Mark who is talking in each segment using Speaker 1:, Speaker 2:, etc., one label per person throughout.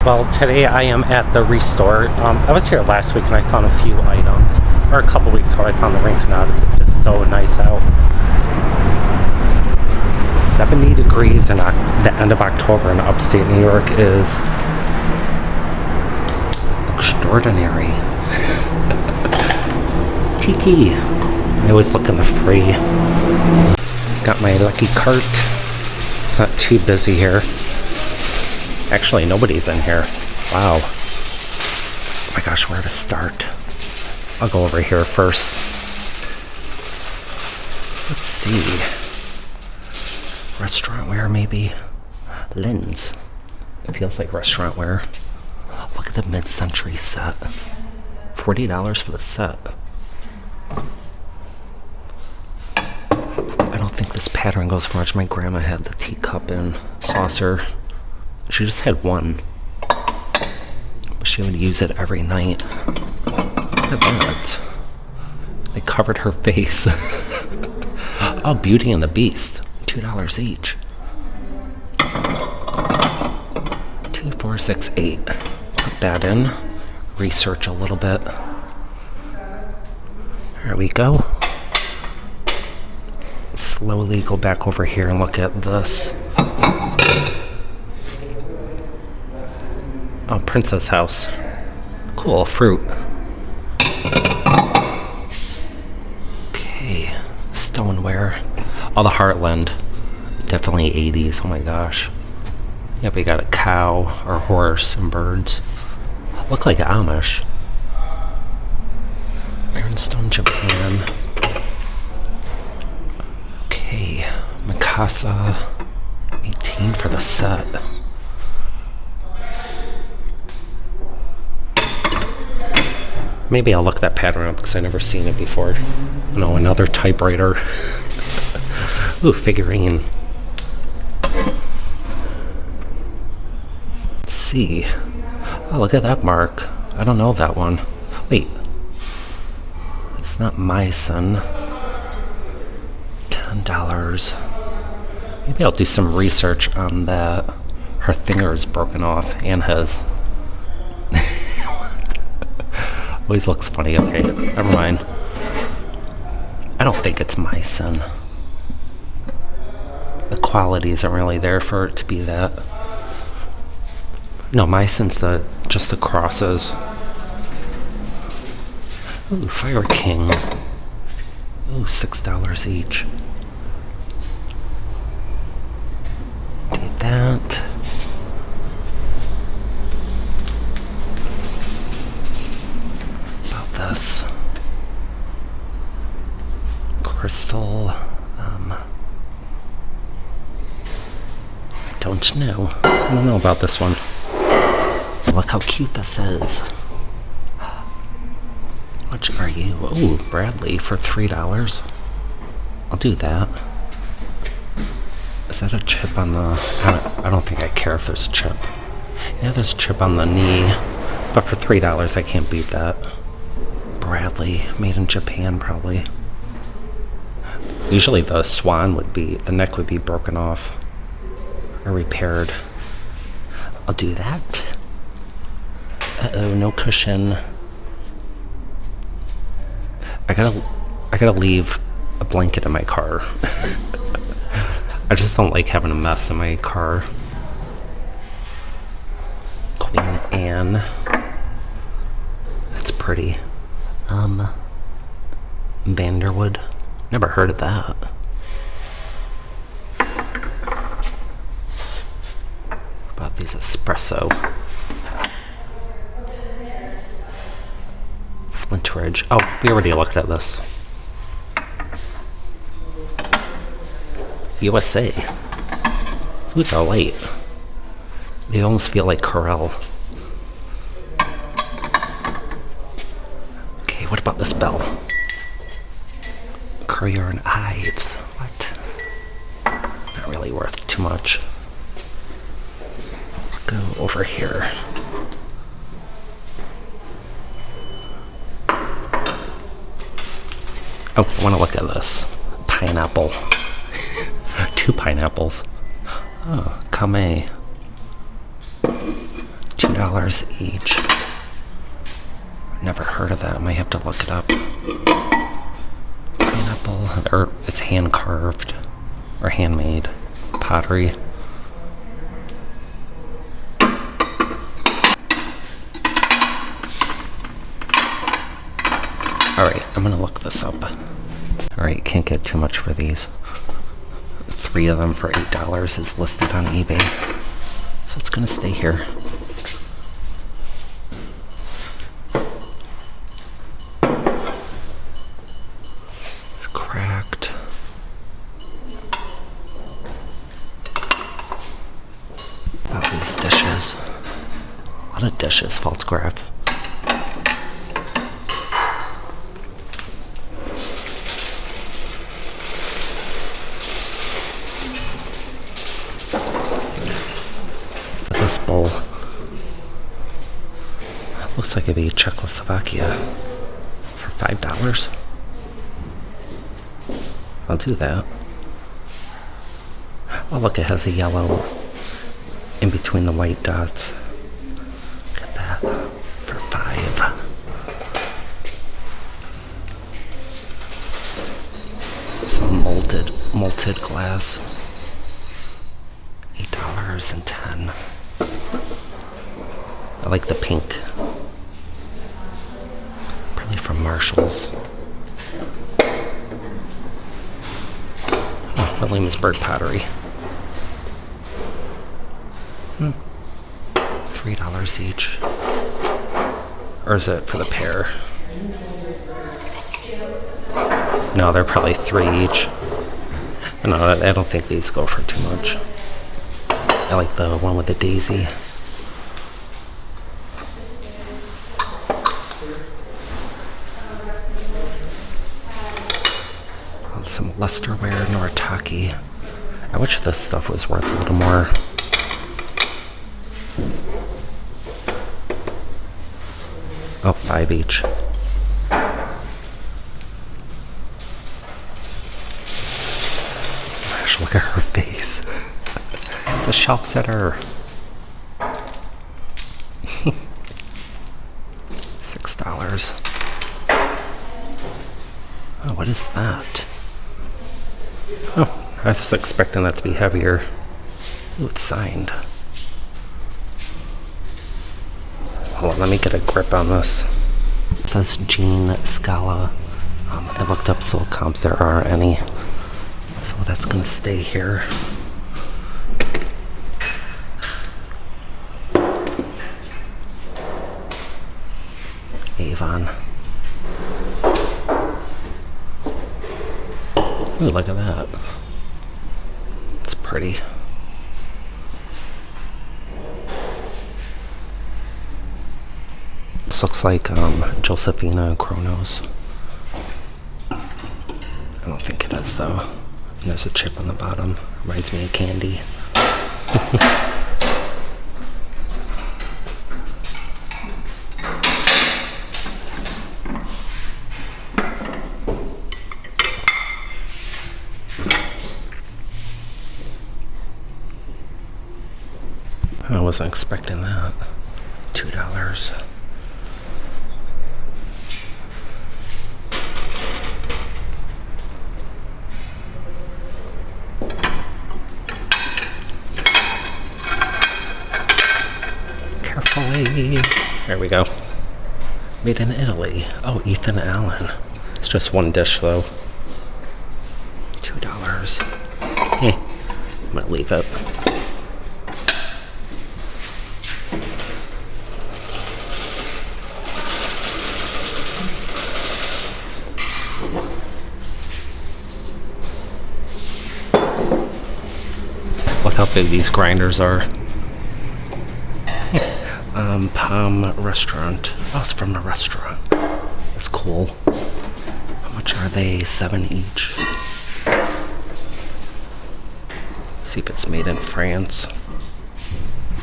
Speaker 1: Well, today I am at the Restore. I was here last week and I found a few items. Or a couple weeks ago I found the rain canal. It's so nice out. It's 70 degrees in the end of October in upstate New York is extraordinary. Tiki. I always look in the free. Got my lucky cart. It's not too busy here. Actually, nobody's in here. Wow. Oh my gosh, where to start? I'll go over here first. Let's see. Restaurant wear, maybe? Linens. It feels like restaurant wear. Look at the mid-century set. $40 for the set. I don't think this pattern goes for much. My grandma had the teacup and saucer. She just had one, but she would use it every night. Look at that. They covered her face. Oh, Beauty and the Beast. $2 each. 2468. Put that in. Research a little bit. There we go. Slowly go back over here and look at this. Oh, Princess House. Cool, fruit. Okay, stoneware. Oh, the Heartland. Definitely 80s, oh my gosh. Yep, we got a cow or horse and birds. Look like Amish. Ironstone, Japan. Okay, Mikasa. 18 for the set. Maybe I'll look that pattern up because I've never seen it before. No, another typewriter. Ooh, figurine. Let's see. Oh, look at that mark. I don't know that one. Wait. It's not Meissen. $10. Maybe I'll do some research on that. Her finger is broken off, and his. Always looks funny. Okay, never mind. I don't think it's Meissen. The quality isn't really there for it to be that. No, Meissen's just the crosses. Ooh, Fire King. Ooh, $6 each. Do that. This crystal, I don't know. I don't know about this one. Look how cute this is. How much are you? Oh, Bradley for $3. I'll do that. Is that a chip on the? I don't think I care if there's a chip. Yeah, there's a chip on the knee, but for $3, I can't beat that. Bradley, made in Japan, probably. Usually the the neck would be broken off or repaired. I'll do that. Uh-oh, no cushion. I gotta leave a blanket in my car. I just don't like having a mess in my car. Queen Anne. That's pretty. Vanderwood. Never heard of that. What about these espresso? Flintridge. Oh, we already looked at this. USA. Ooh, they're light. They almost feel like Corel. What about this bell? Courier and Ives. What? Not really worth too much. Go over here. Oh, I want to look at this. Pineapple. 2 pineapples. Oh, Kame. $2. $2 each. Never heard of that. I might have to look it up. Pineapple, or it's hand carved or handmade pottery. Alright, I'm gonna look this up. Alright, can't get too much for these. 3 of them for $8 is listed on eBay. So it's gonna stay here. It's cracked. About these dishes. A lot of dishes, false graph. This bowl looks like it'd be Czechoslovakia for $5. I'll do that. Oh look, it has a yellow in between the white dots. Look at that for $5. Some malted glass. $8.10. I like the pink. Probably from Marshall's. Oh, Williamsburg pottery. $3 each. Or is it for the pair? No, they're probably 3 each. No, I don't think these go for too much. I like the one with the daisy. Some lusterware, Noritake. I wish this stuff was worth a little more. Oh, 5 each. Gosh, look at her face. It's a shelf setter. $6. Oh, what is that? Oh, I was expecting that to be heavier. Ooh, it's signed. Hold on, let me get a grip on this. It says Jean Scala. I looked up sold comps, there aren't any. So that's gonna stay here. Avon. Ooh, look at that. It's pretty. This looks like Josephina Chronos. I don't think it is though. And there's a chip on the bottom. Reminds me of candy. I wasn't expecting that. $2. Carefully. There we go. Made in Italy. Oh, Ethan Allen. It's just one dish though. $2. Hey, I'm gonna leave it. Look how big these grinders are. Palm Restaurant. Oh, it's from a restaurant. That's cool. How much are they? 7 each. See if it's made in France.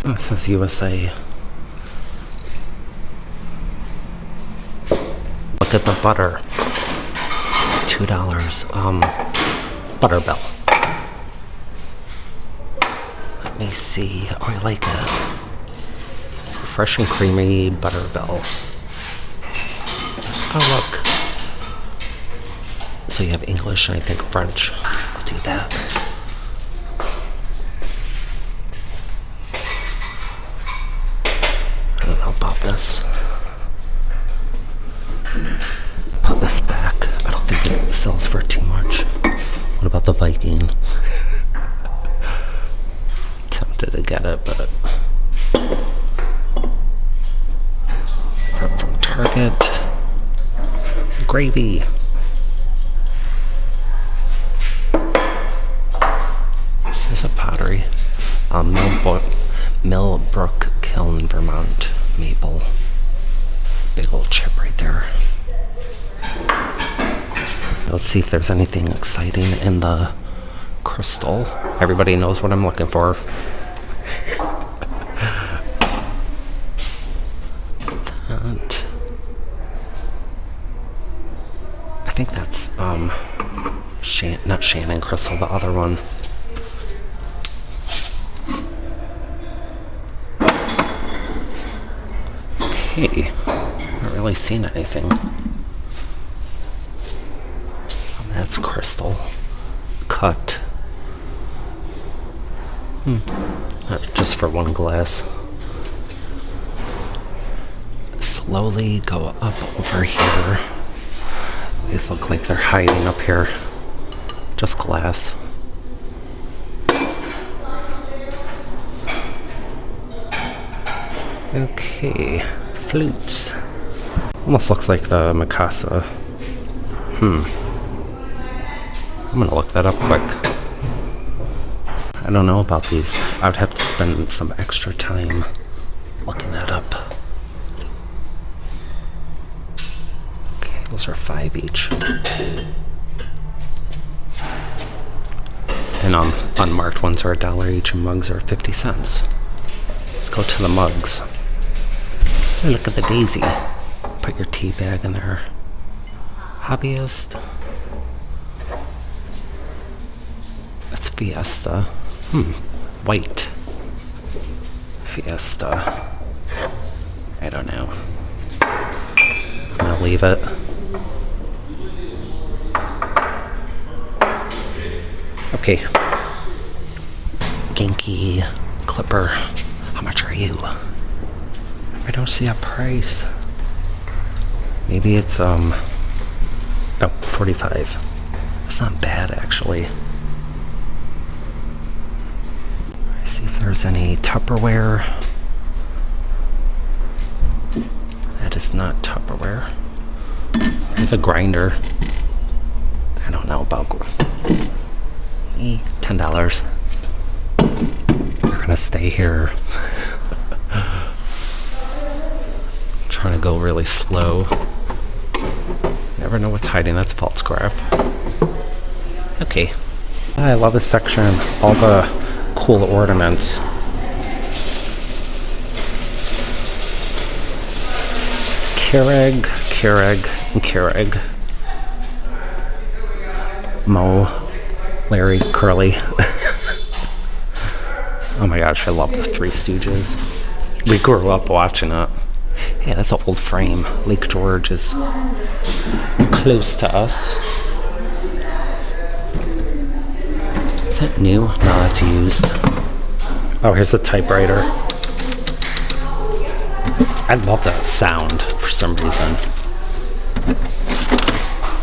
Speaker 1: Oh, it says USA. Look at the butter. $2. Butterbell. Let me see. Oh, I like it. Fresh and creamy Butterbell. Oh, look. So you have English and I think French. I'll do that. I don't know about this. Put this back. I don't think it sells for too much. What about the Viking? Tempted to get it, but from Target. Gravy. There's a pottery. Millbrook Kiln, Vermont. Maple. Big old chip right there. Let's see if there's anything exciting in the crystal. Everybody knows what I'm looking for. That. I think that's not Shannon crystal, the other one. Okay, not really seen anything. That's crystal cut. Just for one glass. Slowly go up over here. These look like they're hiding up here. Just glass. Okay, flutes. Almost looks like the Mikasa. I'm gonna look that up quick. I don't know about these. I would have to spend some extra time looking that up. Okay, those are $5 each. And unmarked ones are $1 each, and mugs are 50 cents. Let's go to the mugs. Hey, look at the daisy. Put your tea bag in there. Hobbyist. That's Fiesta. White. Fiesta. I don't know. I'm gonna leave it. Okay. Genki Clipper. How much are you? I don't see a price. Maybe it's oh, 45. That's not bad actually. See if there's any Tupperware. That is not Tupperware. There's a grinder. I don't know about $10. We're gonna stay here. Trying to go really slow. Never know what's hiding. That's false graph. Okay. I love this section. All the cool ornaments. Keurig, and Keurig. Mo, Larry, Curly. Oh my gosh, I love the Three Stooges. We grew up watching it. Yeah, that's an old frame. Lake George is close to us. Is that new? No, that's used. Oh, here's the typewriter. I love that sound for some reason.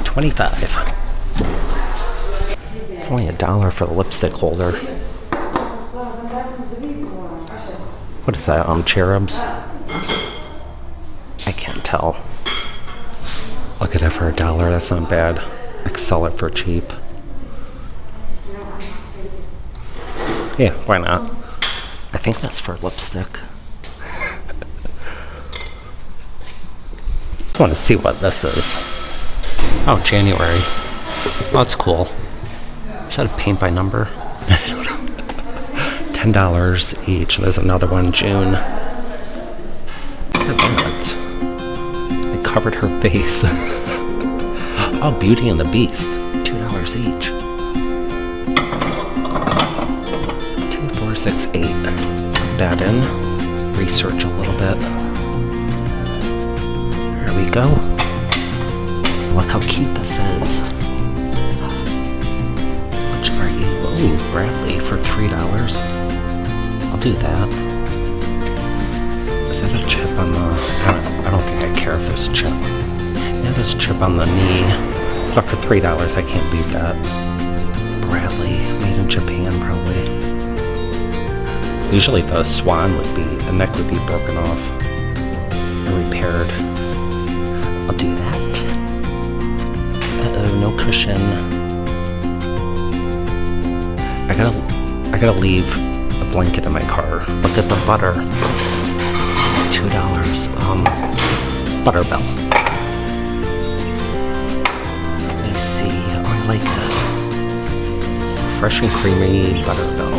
Speaker 1: 25. It's only $1 for the lipstick holder. What is that? Cherubs? I can't tell. Look at it for $1. That's not bad. I could sell it for cheap. Yeah, why not? I think that's for lipstick. I want to see what this is. Oh, January. Oh, that's cool. Is that a paint by number? I don't know. $10 each. There's another one, June. Look at that. They covered her face. Oh, Beauty and the Beast. $2 each. 2, 4, 6, 8. Put that in. research a little bit. There we go. Look how cute this is. Which are you? Oh, Bradley for $3. I'll do that. Is that a chip on the... I don't think I care if there's a chip. Yeah, there's a chip on the knee. But for $3, I can't beat that. Bradley, made in Japan, probably. Usually the swan would be, the neck would be broken off and repaired. I'll do that. Uh-oh, no cushion. I gotta leave a blanket in my car. Look at the butter. $2. Butterbell. Let me see. Oh, I like that. Fresh and creamy Butterbell.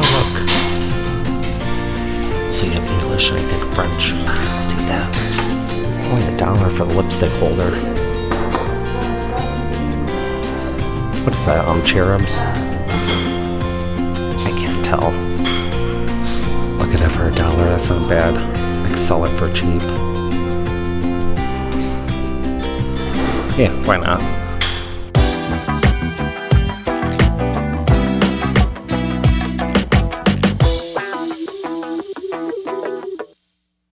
Speaker 1: Oh, look. So you have English and I think French. I'll do that. It's only $1 for the lipstick holder. What is that, cherubs? I can't tell. Look at it for $1, that's not bad. I could sell it for cheap. Yeah, why not?